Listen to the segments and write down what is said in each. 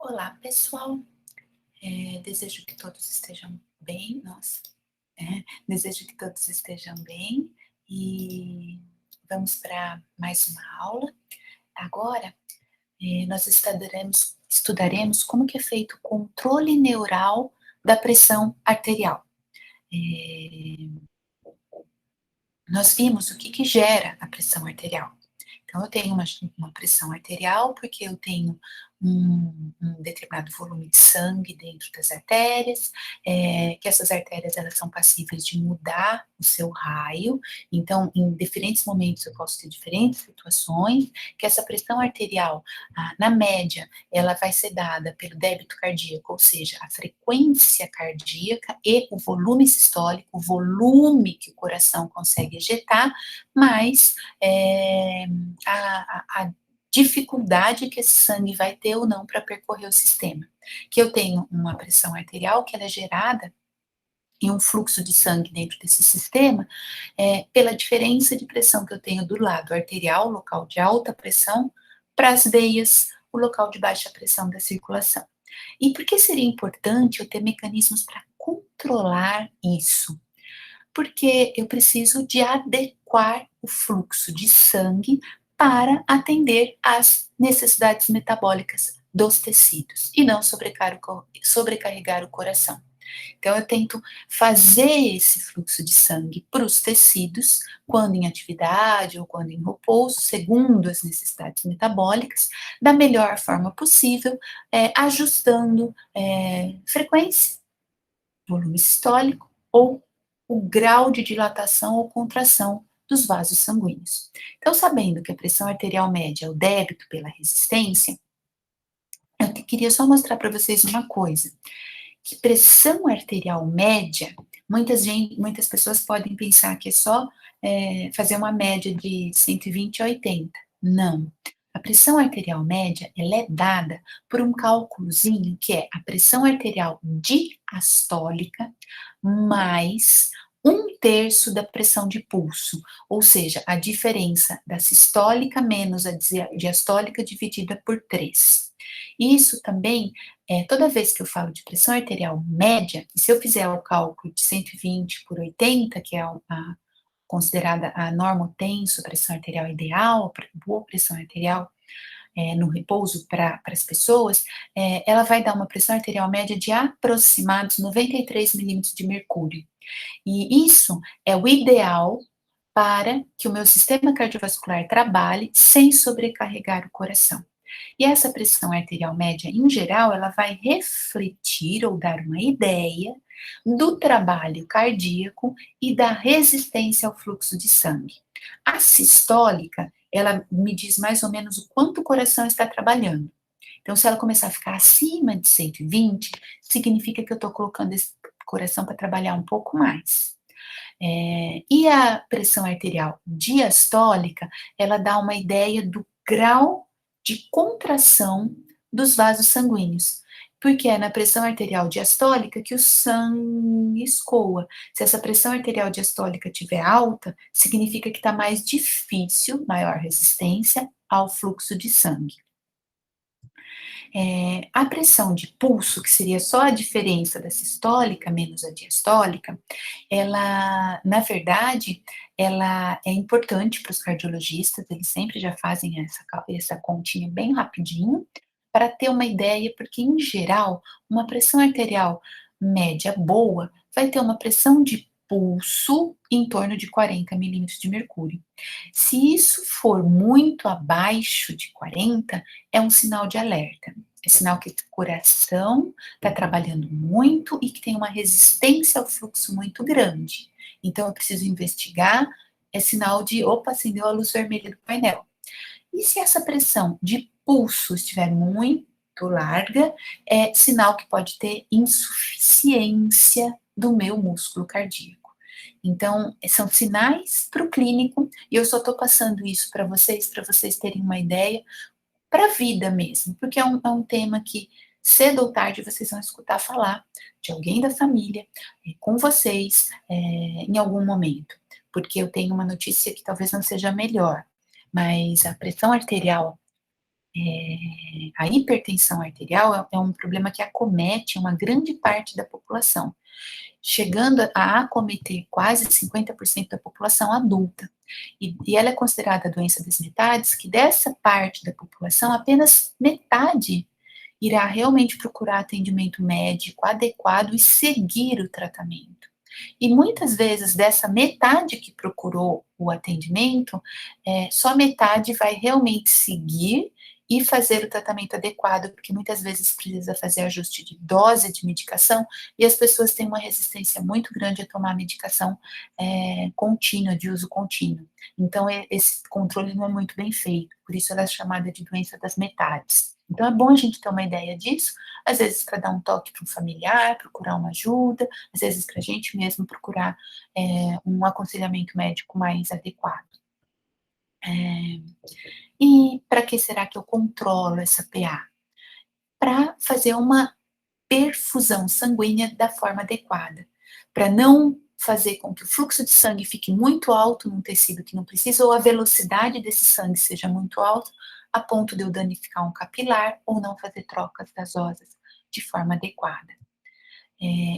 Olá, pessoal. Desejo que todos estejam bem. Nossa, desejo que todos estejam bem e vamos para mais uma aula. Agora, nós estudaremos como que é feito o controle neural da pressão arterial. Eh, Nós vimos o que que gera a pressão arterial. Então, eu tenho uma pressão arterial, porque eu tenho um determinado volume de sangue dentro das artérias, que essas artérias elas são passíveis de mudar o seu raio, então, em diferentes momentos eu posso ter diferentes situações, que essa pressão arterial, na média, ela vai ser dada pelo débito cardíaco, ou seja, a frequência cardíaca e o volume sistólico, o volume que o coração consegue ejetar, mais a dificuldade que esse sangue vai ter ou não para percorrer o sistema. Que eu tenho uma pressão arterial que ela é gerada em um fluxo de sangue dentro desse sistema, pela diferença de pressão que eu tenho do lado arterial, local de alta pressão, para as veias, o local de baixa pressão da circulação. E por que seria importante eu ter mecanismos para controlar isso? Porque eu preciso de adequar o fluxo de sangue para atender às necessidades metabólicas dos tecidos e não sobrecarregar o coração. Então, eu tento fazer esse fluxo de sangue para os tecidos, quando em atividade ou quando em repouso, segundo as necessidades metabólicas, da melhor forma possível, ajustando frequência, volume sistólico ou o grau de dilatação ou contração dos vasos sanguíneos. Então, sabendo que a pressão arterial média é o débito pela resistência, eu queria só mostrar para vocês uma coisa, que pressão arterial média, muitas pessoas podem pensar que é só fazer uma média de 120 a 80. Não. A pressão arterial média, ela é dada por um cálculozinho que é a pressão arterial diastólica mais um terço da pressão de pulso, ou seja, a diferença da sistólica menos a diastólica dividida por 3. Isso também, toda vez que eu falo de pressão arterial média, se eu fizer o cálculo de 120 por 80, que é considerada a normotenso, pressão arterial ideal, boa pressão arterial no repouso para as pessoas, ela vai dar uma pressão arterial média de aproximados 93 milímetros de mercúrio. E isso é o ideal para que o meu sistema cardiovascular trabalhe sem sobrecarregar o coração. E essa pressão arterial média, em geral, ela vai refletir ou dar uma ideia do trabalho cardíaco e da resistência ao fluxo de sangue. A sistólica, ela me diz mais ou menos o quanto o coração está trabalhando. Então, se ela começar a ficar acima de 120, significa que eu estou colocando esse coração para trabalhar um pouco mais. E a pressão arterial diastólica, ela dá uma ideia do grau de contração dos vasos sanguíneos, porque é na pressão arterial diastólica que o sangue escoa. Se essa pressão arterial diastólica estiver alta, significa que está mais difícil, maior resistência ao fluxo de sangue. A pressão de pulso, que seria só a diferença da sistólica menos a diastólica, ela, na verdade, ela é importante para os cardiologistas, eles sempre já fazem essa continha bem rapidinho, para ter uma ideia, porque, em geral, uma pressão arterial média boa vai ter uma pressão de pulso em torno de 40 milímetros de mercúrio. Se isso for muito abaixo de 40, é um sinal de alerta. É sinal que o coração está trabalhando muito e que tem uma resistência ao fluxo muito grande. Então, eu preciso investigar, é sinal de, opa, acendeu a luz vermelha do painel. E se essa pressão de pulso estiver muito larga, é sinal que pode ter insuficiência do meu músculo cardíaco. Então, são sinais para o clínico, e eu só estou passando isso para vocês terem uma ideia, para a vida mesmo, porque é um tema que, cedo ou tarde, vocês vão escutar falar de alguém da família, com vocês, em algum momento. Porque eu tenho uma notícia que talvez não seja melhor, mas a pressão arterial A hipertensão arterial é um problema que acomete uma grande parte da população, chegando a acometer quase 50% da população adulta. E ela é considerada a doença das metades, que dessa parte da população, apenas metade irá realmente procurar atendimento médico adequado e seguir o tratamento. E muitas vezes, dessa metade que procurou o atendimento, só metade vai realmente seguir e fazer o tratamento adequado, porque muitas vezes precisa fazer ajuste de dose de medicação e as pessoas têm uma resistência muito grande a tomar medicação contínua, de uso contínuo. Então, esse controle não é muito bem feito, por isso ela é chamada de doença das metades. Então, é bom a gente ter uma ideia disso, às vezes para dar um toque para um familiar, procurar uma ajuda, às vezes para a gente mesmo procurar um aconselhamento médico mais adequado. E para que será que eu controlo essa PA? Para fazer uma perfusão sanguínea da forma adequada, para não fazer com que o fluxo de sangue fique muito alto num tecido que não precisa, ou a velocidade desse sangue seja muito alta, a ponto de eu danificar um capilar ou não fazer trocas gasosas de forma adequada.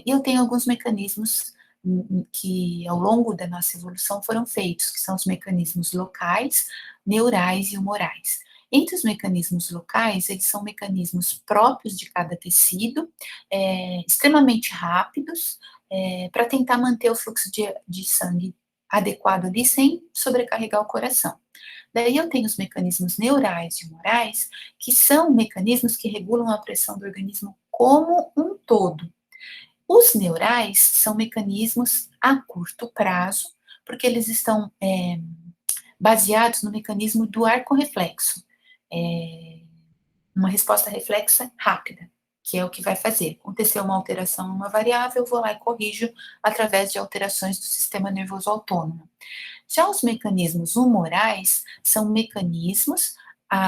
Eu tenho alguns mecanismos que ao longo da nossa evolução foram feitos, que são os mecanismos locais, neurais e humorais. Entre os mecanismos locais, eles são mecanismos próprios de cada tecido, extremamente rápidos, para tentar manter o fluxo de sangue adequado ali, sem sobrecarregar o coração. Daí eu tenho os mecanismos neurais e humorais, que são mecanismos que regulam a pressão do organismo como um todo. Os neurais são mecanismos a curto prazo, porque eles estão baseados no mecanismo do arco-reflexo, uma resposta reflexa rápida, que é o que vai fazer. Aconteceu uma alteração numa variável, eu vou lá e corrijo através de alterações do sistema nervoso autônomo. Já os mecanismos humorais são mecanismos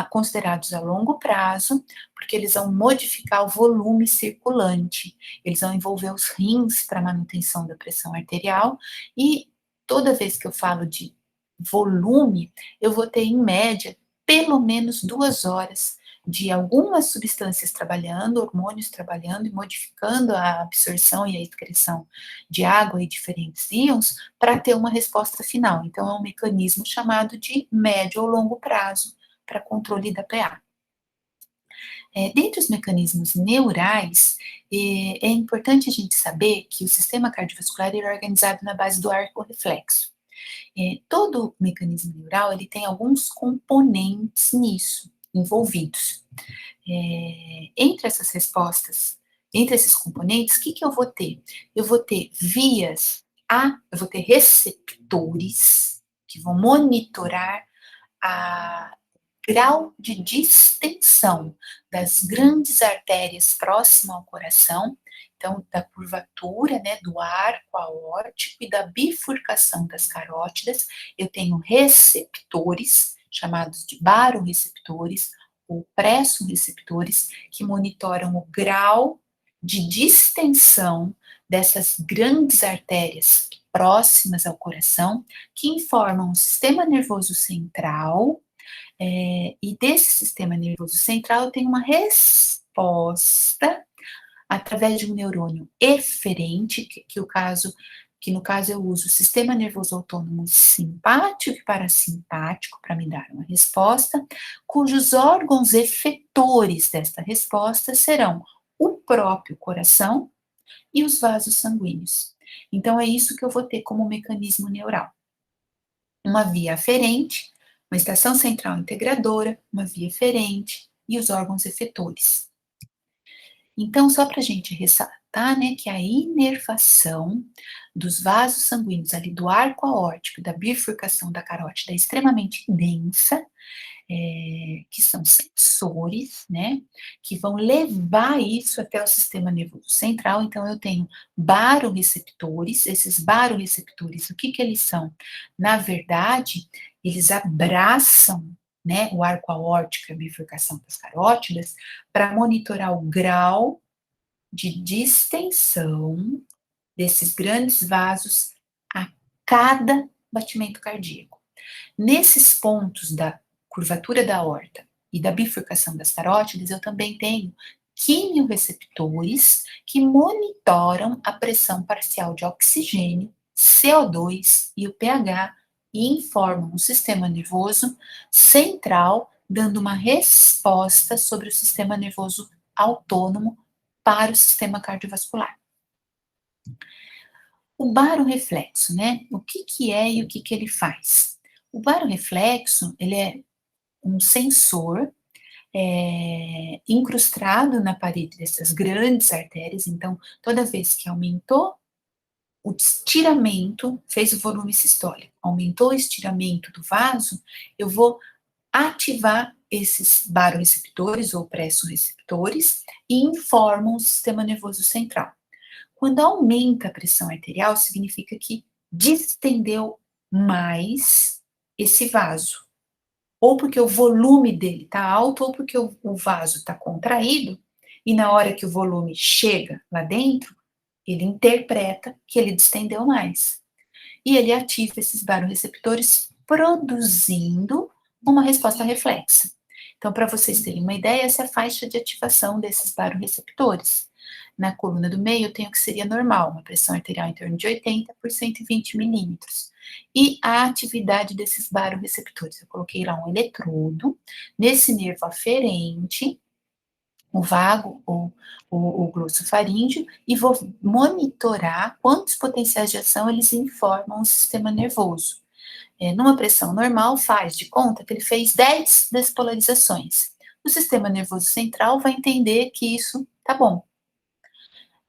considerados a longo prazo, porque eles vão modificar o volume circulante, eles vão envolver os rins para manutenção da pressão arterial, e toda vez que eu falo de volume, eu vou ter, em média, pelo menos 2 horas de algumas substâncias trabalhando, hormônios trabalhando e modificando a absorção e a excreção de água e diferentes íons para ter uma resposta final. Então, é um mecanismo chamado de médio ou longo prazo para controle da PA. Dentre os mecanismos neurais, é importante a gente saber que o sistema cardiovascular é organizado na base do arco reflexo. Todo mecanismo neural ele tem alguns componentes nisso, envolvidos. Entre essas respostas, entre esses componentes, o que eu vou ter? Eu vou ter eu vou ter receptores que vão monitorar a grau de distensão das grandes artérias próximas ao coração, então da curvatura, né, do arco aórtico e da bifurcação das carótidas. Eu tenho receptores, chamados de baroreceptores ou pressoreceptores, que monitoram o grau de distensão dessas grandes artérias próximas ao coração, que informam o sistema nervoso central. E desse sistema nervoso central eu tenho uma resposta através de um neurônio eferente, que no caso eu uso o sistema nervoso autônomo simpático e parasimpático para me dar uma resposta, cujos órgãos efetores desta resposta serão o próprio coração e os vasos sanguíneos. Então é isso que eu vou ter como mecanismo neural. Uma via aferente, uma estação central integradora, uma via eferente e os órgãos efetores. Então, só para a gente ressaltar, né, que a inervação dos vasos sanguíneos ali do arco aórtico e da bifurcação da carótida é extremamente densa, que são sensores, né, que vão levar isso até o sistema nervoso central. Então, eu tenho baroreceptores. Esses baroreceptores, o que eles são? Na verdade, eles abraçam, né, o arco aórtico e a bifurcação das carótidas para monitorar o grau de distensão desses grandes vasos a cada batimento cardíaco. Nesses pontos da curvatura da aorta e da bifurcação das carótidas, eu também tenho quimioreceptores que monitoram a pressão parcial de oxigênio, CO2 e o pH e informam o sistema nervoso central, dando uma resposta sobre o sistema nervoso autônomo para o sistema cardiovascular. O baroreflexo, né? O que que é e o que que ele faz? O baroreflexo, ele é um sensor incrustado na parede dessas grandes artérias, então toda vez que aumentou o estiramento, fez o volume sistólico, aumentou o estiramento do vaso, eu vou ativar esses baroreceptores ou pressoreceptores e informam o sistema nervoso central. Quando aumenta a pressão arterial, significa que distendeu mais esse vaso. Ou porque o volume dele está alto, ou porque o vaso está contraído, e na hora que o volume chega lá dentro, ele interpreta que ele distendeu mais. E ele ativa esses baroreceptores, produzindo uma resposta reflexa. Então, para vocês terem uma ideia, essa é a faixa de ativação desses baroreceptores. Na coluna do meio, eu tenho o que seria normal, uma pressão arterial em torno de 80 por 120 milímetros. E a atividade desses baroreceptores, eu coloquei lá um eletrodo nesse nervo aferente, o vago ou o glossofaríngeo, e vou monitorar quantos potenciais de ação eles informam o sistema nervoso. Numa pressão normal, faz de conta que ele fez 10 despolarizações. O sistema nervoso central vai entender que isso tá bom.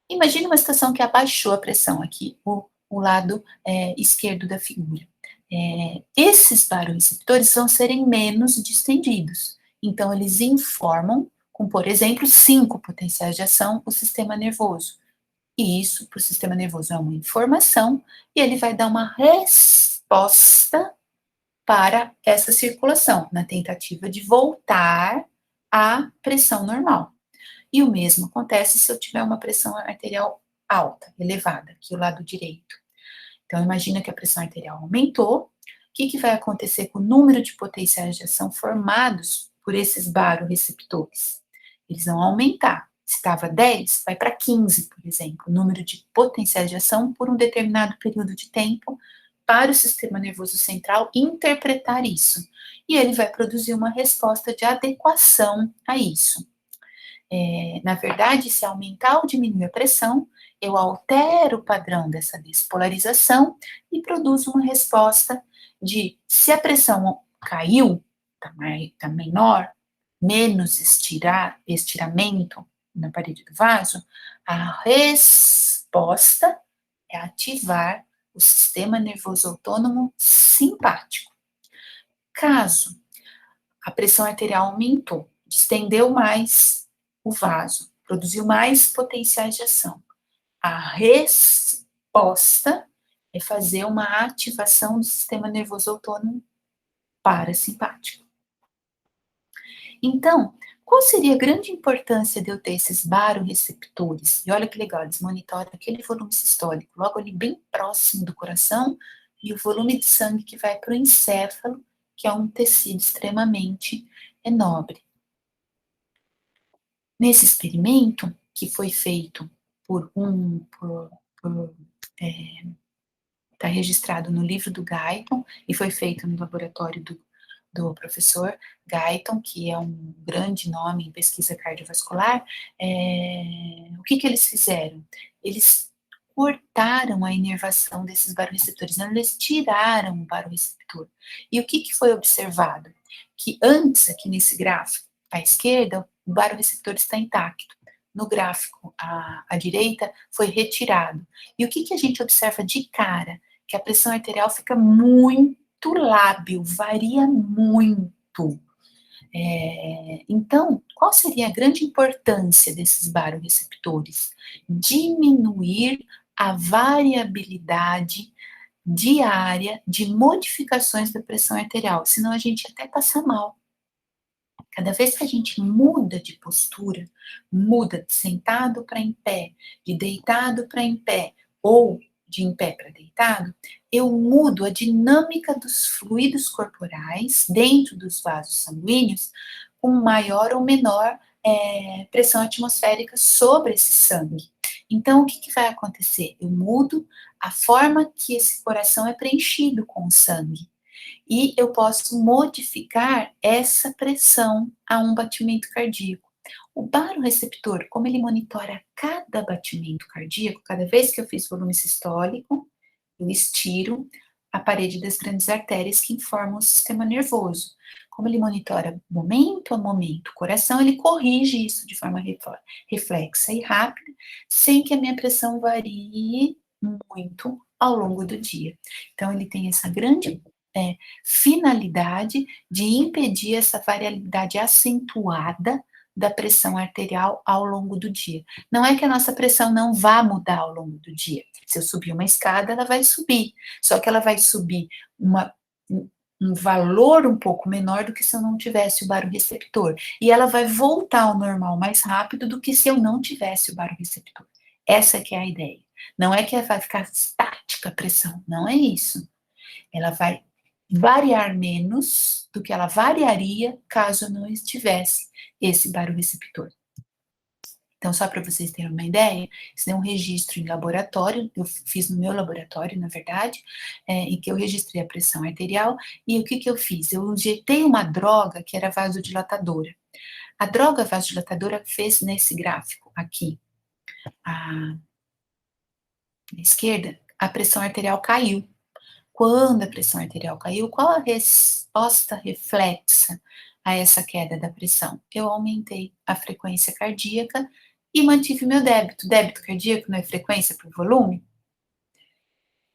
Imagine uma situação que abaixou a pressão aqui, o lado esquerdo da figura. Esses baroreceptores vão serem menos distendidos. Então, eles informam com, por exemplo, 5 potenciais de ação o sistema nervoso. E isso, para o sistema nervoso, é uma informação, e ele vai dar uma resposta para essa circulação, na tentativa de voltar à pressão normal. E o mesmo acontece se eu tiver uma pressão arterial alta, elevada, aqui o lado direito. Então, imagina que a pressão arterial aumentou. O que vai acontecer com o número de potenciais de ação formados por esses baroreceptores? Eles vão aumentar. Se estava 10, vai para 15, por exemplo, o número de potenciais de ação por um determinado período de tempo para o sistema nervoso central interpretar isso. E ele vai produzir uma resposta de adequação a isso. Na verdade, se aumentar ou diminuir a pressão, eu altero o padrão dessa despolarização e produzo uma resposta de, se a pressão caiu, está menor, menos estiramento na parede do vaso, a resposta é ativar o sistema nervoso autônomo simpático. Caso a pressão arterial aumentou, distendeu mais o vaso, produziu mais potenciais de ação. A resposta é fazer uma ativação do sistema nervoso autônomo parasimpático. Então, qual seria a grande importância de eu ter esses baroreceptores? E olha que legal, eles monitoram aquele volume sistólico, logo ali bem próximo do coração, e o volume de sangue que vai para o encéfalo, que é um tecido extremamente nobre. Nesse experimento, que foi feito está registrado no livro do Guyton, e foi feito no laboratório do professor Guyton, que é um grande nome em pesquisa cardiovascular. O que eles fizeram? Eles cortaram a inervação desses baroreceptores, não, eles tiraram o baroreceptor. E o que foi observado? Que antes, aqui nesse gráfico, à esquerda, o baroreceptor está intacto. No gráfico à direita, foi retirado. E o que a gente observa de cara? Que a pressão arterial fica muito lábil, varia muito. Então, qual seria a grande importância desses baroreceptores? Diminuir a variabilidade diária de modificações da pressão arterial, senão a gente até passa mal. Cada vez que a gente muda de postura, muda de sentado para em pé, de deitado para em pé, ou de em pé para deitado, eu mudo a dinâmica dos fluidos corporais dentro dos vasos sanguíneos com maior ou menor pressão atmosférica sobre esse sangue. Então, o que vai acontecer? Eu mudo a forma que esse coração é preenchido com o sangue. E eu posso modificar essa pressão a um batimento cardíaco. O baroreceptor, como ele monitora cada batimento cardíaco, cada vez que eu fiz volume sistólico, eu estiro a parede das grandes artérias que informam o sistema nervoso. Como ele monitora momento a momento o coração, ele corrige isso de forma reflexa e rápida, sem que a minha pressão varie muito ao longo do dia. Então, ele tem essa grande finalidade de impedir essa variabilidade acentuada da pressão arterial ao longo do dia. Não é que a nossa pressão não vá mudar ao longo do dia. Se eu subir uma escada, ela vai subir. Só que ela vai subir um valor um pouco menor do que se eu não tivesse o baroreceptor. E ela vai voltar ao normal mais rápido do que se eu não tivesse o baroreceptor. Essa que é a ideia. Não é que vai ficar estática a pressão, não é isso. Ela vai variar menos do que ela variaria caso eu não estivesse esse baroreceptor. Então, só para vocês terem uma ideia, isso é um registro em laboratório, eu fiz no meu laboratório, na verdade, em que eu registrei a pressão arterial, e o que eu fiz? Eu injetei uma droga que era vasodilatadora. A droga vasodilatadora fez nesse gráfico aqui, à esquerda, a pressão arterial caiu. Quando a pressão arterial caiu, qual a resposta reflexa a essa queda da pressão? Eu aumentei a frequência cardíaca e mantive meu débito. Débito cardíaco não é frequência por volume?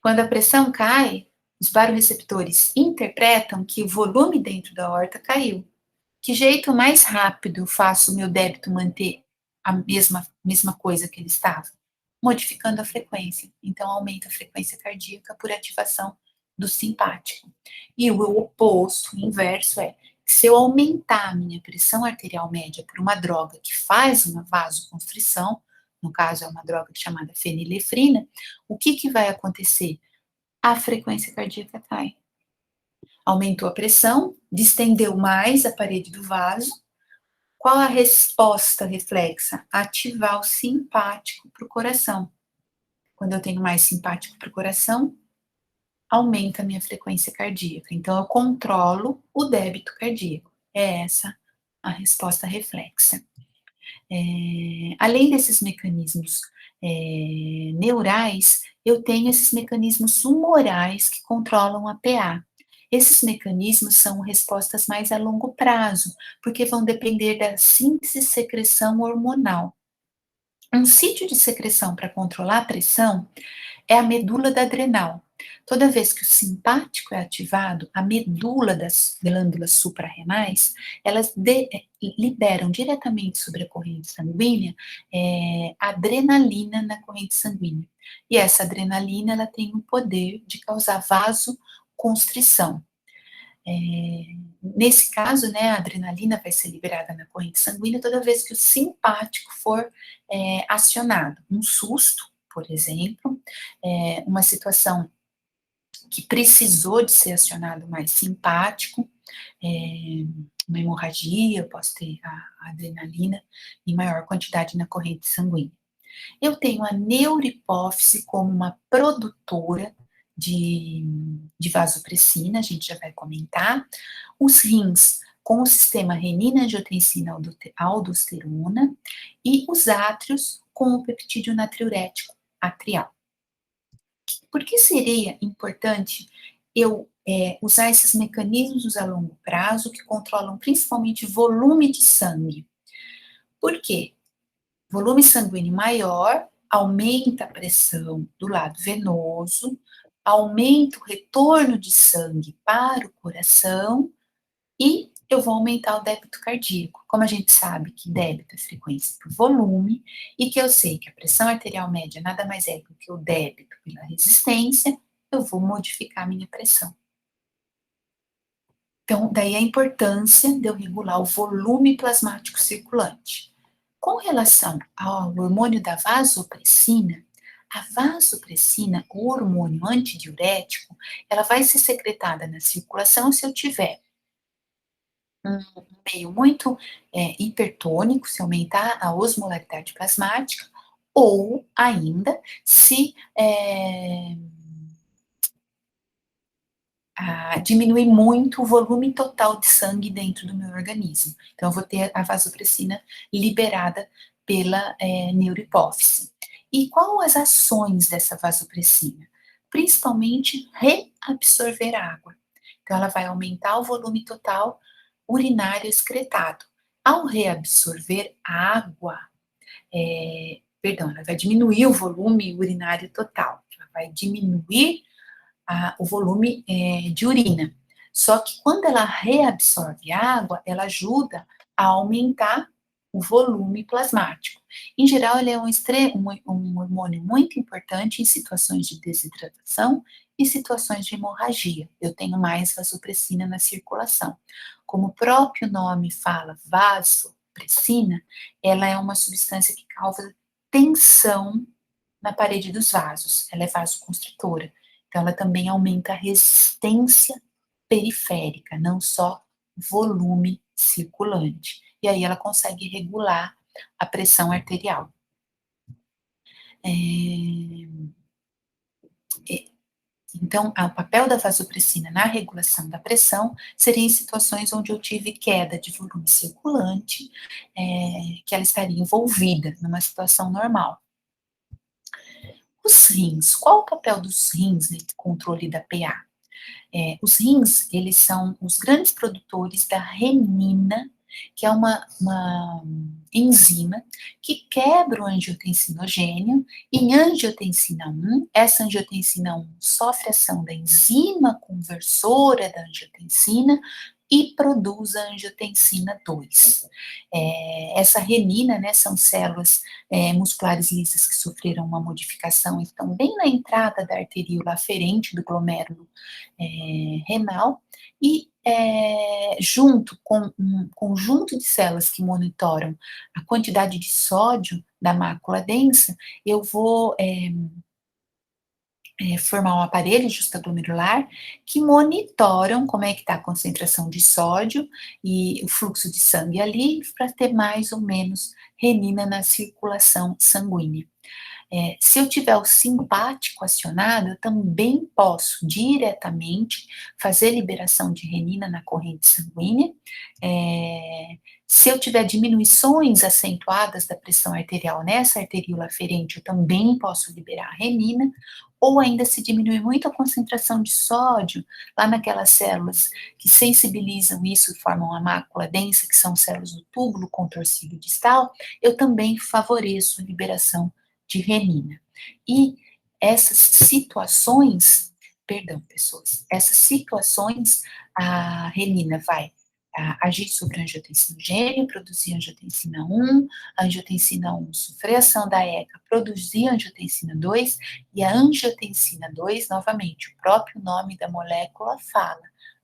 Quando a pressão cai, os baroreceptores interpretam que o volume dentro da aorta caiu. Que jeito mais rápido eu faço o meu débito manter a mesma coisa que ele estava? Modificando a frequência. Então, aumenta a frequência cardíaca por ativação do simpático. E o oposto, o inverso, é se eu aumentar a minha pressão arterial média por uma droga que faz uma vasoconstrição, no caso é uma droga chamada fenilefrina, o que vai acontecer? A frequência cardíaca cai. Aumentou a pressão, distendeu mais a parede do vaso. Qual a resposta reflexa? Ativar o simpático para o coração. Quando eu tenho mais simpático para o coração, aumenta a minha frequência cardíaca. Então, eu controlo o débito cardíaco. É essa a resposta reflexa. Além desses mecanismos neurais, eu tenho esses mecanismos humorais que controlam a PA. Esses mecanismos são respostas mais a longo prazo, porque vão depender da síntese e secreção hormonal. Um sítio de secreção para controlar a pressão é a medula da adrenal. Toda vez que o simpático é ativado, a medula das glândulas suprarrenais, elas liberam diretamente sobre a corrente sanguínea adrenalina na corrente sanguínea. E essa adrenalina, ela tem o poder de causar vasoconstrição. Nesse caso, né, a adrenalina vai ser liberada na corrente sanguínea toda vez que o simpático for acionado. Um susto, por exemplo, uma situação que precisou de ser acionado mais simpático, uma hemorragia, eu posso ter a adrenalina em maior quantidade na corrente sanguínea. Eu tenho a neurohipófise como uma produtora de vasopressina, a gente já vai comentar. Os rins com o sistema renina-angiotensina-aldosterona e os átrios com o peptídeo natriurético atrial. Por que seria importante eu usar esses mecanismos a longo prazo que controlam principalmente volume de sangue? Por quê? Volume sanguíneo maior aumenta a pressão do lado venoso, aumenta o retorno de sangue para o coração e eu vou aumentar o débito cardíaco. Como a gente sabe que débito é frequência por volume e que eu sei que a pressão arterial média nada mais é do que o débito pela resistência, eu vou modificar a minha pressão. Então, daí a importância de eu regular o volume plasmático circulante. Com relação ao hormônio da vasopressina, a vasopressina, o hormônio antidiurético, ela vai ser secretada na circulação se eu tiver um meio muito hipertônico, se aumentar a osmolaridade plasmática, ou ainda se diminuir muito o volume total de sangue dentro do meu organismo. Então, eu vou ter a vasopressina liberada pela neurohipófise. E qual as ações dessa vasopressina? Principalmente reabsorver água. Então, ela vai aumentar o volume total urinário excretado. Ao reabsorver água, perdão, ela vai diminuir o volume urinário total. Ela vai diminuir o volume de urina. Só que quando ela reabsorve água, ela ajuda a aumentar o volume plasmático. Em geral, ele é um hormônio muito importante em situações de desidratação e situações de hemorragia. Eu tenho mais vasopressina na circulação. Como o próprio nome fala, vasopressina, ela é uma substância que causa tensão na parede dos vasos. Ela é vasoconstritora. Então, ela também aumenta a resistência periférica, não só volume circulante. E aí ela consegue regular a pressão arterial. Então, o papel da vasopressina na regulação da pressão seria em situações onde eu tive queda de volume circulante, que ela estaria envolvida numa situação normal. Os rins, qual o papel dos rins no controle da PA? Os rins, eles são os grandes produtores da renina, que é uma enzima que quebra o angiotensinogênio. Em angiotensina 1, essa angiotensina 1 sofre ação da enzima conversora da angiotensina e produz a angiotensina 2. Essa renina, né, são células musculares lisas que sofreram uma modificação e estão bem na entrada da arteríola aferente do glomérulo renal, e junto com um conjunto de células que monitoram a quantidade de sódio da mácula densa, eu vou formar um aparelho justaglomerular que monitoram como é que está a concentração de sódio e o fluxo de sangue ali, para ter mais ou menos renina na circulação sanguínea. Se eu tiver o simpático acionado, eu também posso diretamente fazer liberação de renina na corrente sanguínea. Se eu tiver diminuições acentuadas da pressão arterial nessa arteríola aferente, eu também posso liberar a renina. Ou ainda se diminui muito a concentração de sódio lá naquelas células que sensibilizam isso e formam a mácula densa, que são células do túbulo contorcido distal, eu também favoreço a liberação de renina. E essas situações, perdão, pessoas, essas situações, a renina vai agir sobre a angiotensinogênio, produzir angiotensina 1, a angiotensina 1 sofrer ação da ECA, produzir angiotensina 2, e a angiotensina 2, novamente, o próprio nome da molécula fala,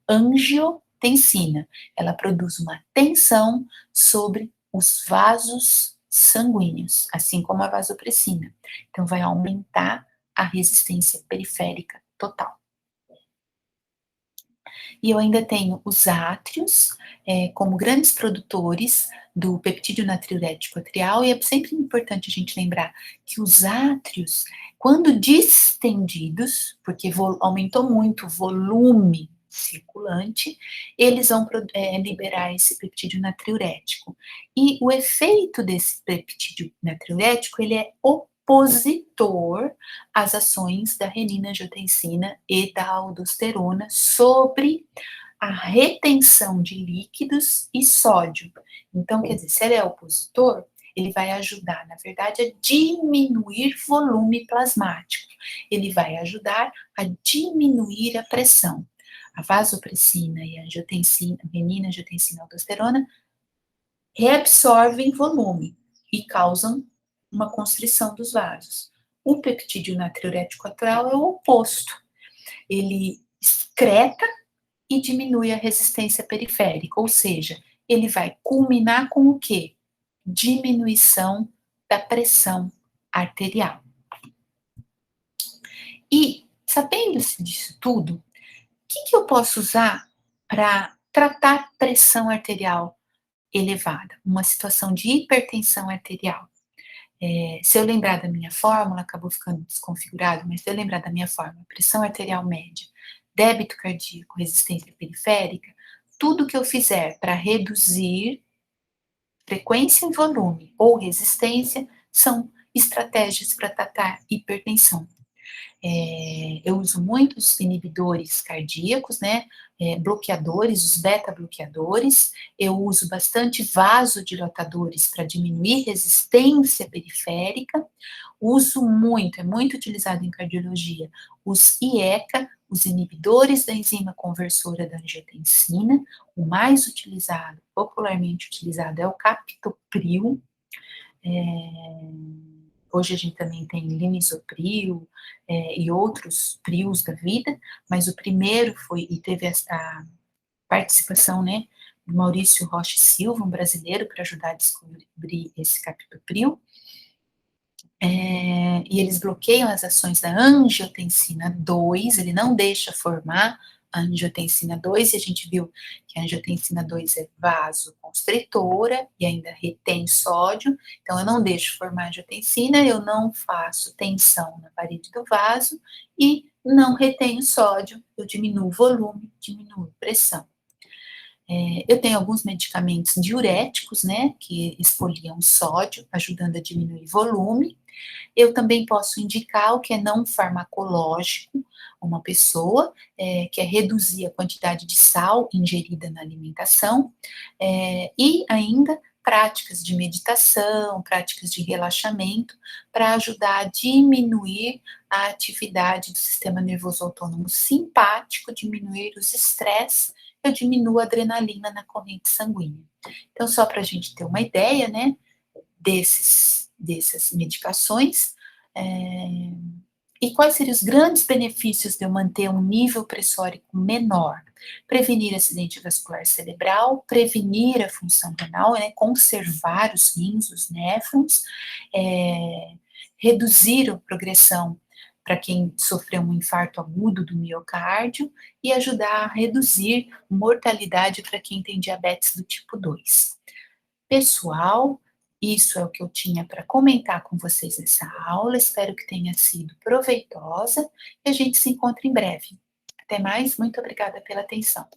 angiotensina, ela produz uma tensão sobre os vasos sanguíneos, assim como a vasopressina. Então, vai aumentar a resistência periférica total. E eu ainda tenho os átrios, como grandes produtores do peptídeo natriurético atrial, e é sempre importante a gente lembrar que os átrios, quando distendidos, porque aumentou muito o volume circulante, eles vão liberar esse peptídeo natriurético. E o efeito desse peptídeo natriurético, ele é opositor às ações da renina-angiotensina e da aldosterona sobre a retenção de líquidos e sódio. Então, quer dizer, se ele é opositor, ele vai ajudar, na verdade, a diminuir volume plasmático. Ele vai ajudar a diminuir a pressão. A vasopressina e a angiotensina, renina, angiotensina e aldosterona reabsorvem volume e causam uma constrição dos vasos. O peptídeo natriurético atrial é o oposto. Ele excreta e diminui a resistência periférica, ou seja, ele vai culminar com o quê? Diminuição da pressão arterial. E, sabendo-se disso tudo, o que eu posso usar para tratar pressão arterial elevada, uma situação de hipertensão arterial. Se eu lembrar da minha fórmula, acabou ficando desconfigurado, mas se eu lembrar da minha fórmula, pressão arterial média, débito cardíaco, resistência periférica, tudo que eu fizer para reduzir frequência e volume ou resistência são estratégias para tratar hipertensão. Eu uso muitos inibidores cardíacos, né, bloqueadores, os beta-bloqueadores, eu uso bastante vasodilatadores para diminuir resistência periférica, uso muito, é muito utilizado em cardiologia, os IECA, os inibidores da enzima conversora da angiotensina, o mais utilizado, popularmente utilizado, é o captopril, hoje a gente também tem linezolpril, e outros prios da vida, mas o primeiro foi, e teve a participação, né, do Maurício Rocha Silva, um brasileiro, para ajudar a descobrir esse captopril, e eles bloqueiam as ações da angiotensina 2, ele não deixa formar a angiotensina 2, e a gente viu que a angiotensina 2 é vasoconstritora e ainda retém sódio, então eu não deixo formar angiotensina, eu não faço tensão na parede do vaso e não retenho sódio, eu diminuo o volume, diminuo a pressão. Eu tenho alguns medicamentos diuréticos, né, que exfoliam sódio, ajudando a diminuir volume. Eu também posso indicar o que é não farmacológico, uma pessoa quer reduzir a quantidade de sal ingerida na alimentação, e ainda práticas de meditação, práticas de relaxamento, para ajudar a diminuir a atividade do sistema nervoso autônomo simpático, diminuir os estresses, eu diminuo a adrenalina na corrente sanguínea. Então, só para a gente ter uma ideia, né, dessas medicações, e quais seriam os grandes benefícios de eu manter um nível pressórico menor? Prevenir acidente vascular cerebral, prevenir a função renal, né, conservar os rins, os néfrons, reduzir a progressão para quem sofreu um infarto agudo do miocárdio e ajudar a reduzir mortalidade para quem tem diabetes do tipo 2. Pessoal, isso é o que eu tinha para comentar com vocês nessa aula. Espero que tenha sido proveitosa e a gente se encontra em breve. Até mais, muito obrigada pela atenção.